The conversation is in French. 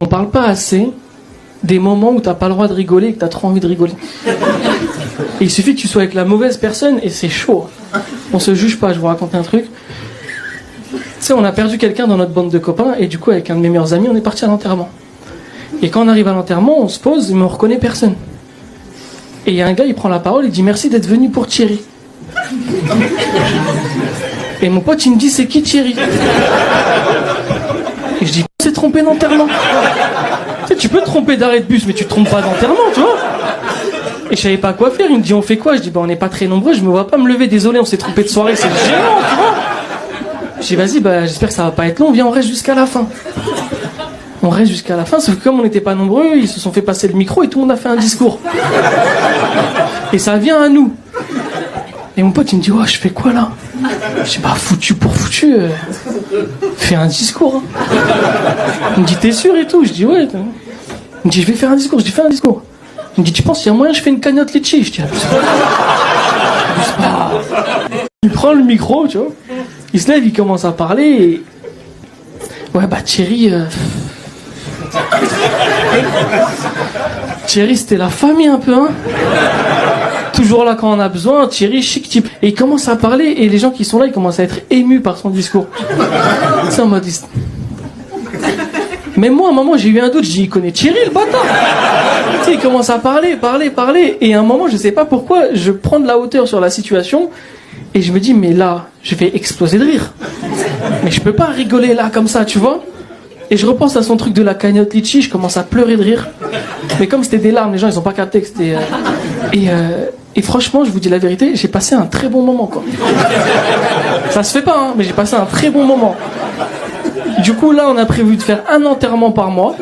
On parle pas assez des moments où t'as pas le droit de rigoler et que t'as trop envie de rigoler. Et il suffit que tu sois avec la mauvaise personne et c'est chaud. On se juge pas, je vous raconte un truc. Tu sais, on a perdu quelqu'un dans notre bande de copains et du coup, avec un de mes meilleurs amis, on est parti à l'enterrement. Et quand on arrive à l'enterrement, on se pose, mais on reconnaît personne. Et il y a un gars, il prend la parole, il dit merci d'être venu pour Thierry. Et mon pote, il me dit c'est qui Thierry? Et je dis on s'est trompé d'enterrement. Tu sais, tu peux te tromper d'arrêt de bus, mais tu te trompes pas d'enterrement, tu vois. Et je savais pas quoi faire, il me dit on fait quoi? Je dis on n'est pas très nombreux, je me vois pas me lever, désolé, on s'est trompé de soirée, c'est gênant, tu vois. Je dis vas-y, j'espère que ça va pas être long, viens, on reste jusqu'à la fin. On reste jusqu'à la fin, sauf que comme on n'était pas nombreux, ils se sont fait passer le micro et tout le monde a fait un discours. Et ça vient à nous. Et mon pote il me dit je fais quoi là? Je dis foutu pour foutu, fais un discours. Hein. Il me dit t'es sûr et tout? Je dis ouais. Il me dit je vais faire un discours, je dis fais un discours. Il me dit tu penses qu'il y a moyen je fais une cagnotte litchi? Je dis il prend le micro, tu vois. Il se lève, il commence à parler et... Ouais Thierry... Thierry c'était la famille un peu, hein. Toujours là quand on a besoin, Thierry chic type. Et il commence à parler et les gens qui sont là ils commencent à être émus par son discours. C'est en mode... Même moi à un moment j'ai eu un doute, je dis il connaît Thierry le bâtard. Tu sais, il commence à parler. Et à un moment je sais pas pourquoi, je prends de la hauteur sur la situation. Et je me dis, mais là, je vais exploser de rire. Mais je peux pas rigoler là, comme ça, tu vois. Et je repense à son truc de la cagnotte litchi, je commence à pleurer de rire. Mais comme c'était des larmes, les gens, ils ont pas capté que c'était... Et franchement, je vous dis la vérité, j'ai passé un très bon moment, quoi. Ça se fait pas, hein, mais j'ai passé un très bon moment. Du coup, là, on a prévu de faire un enterrement par mois.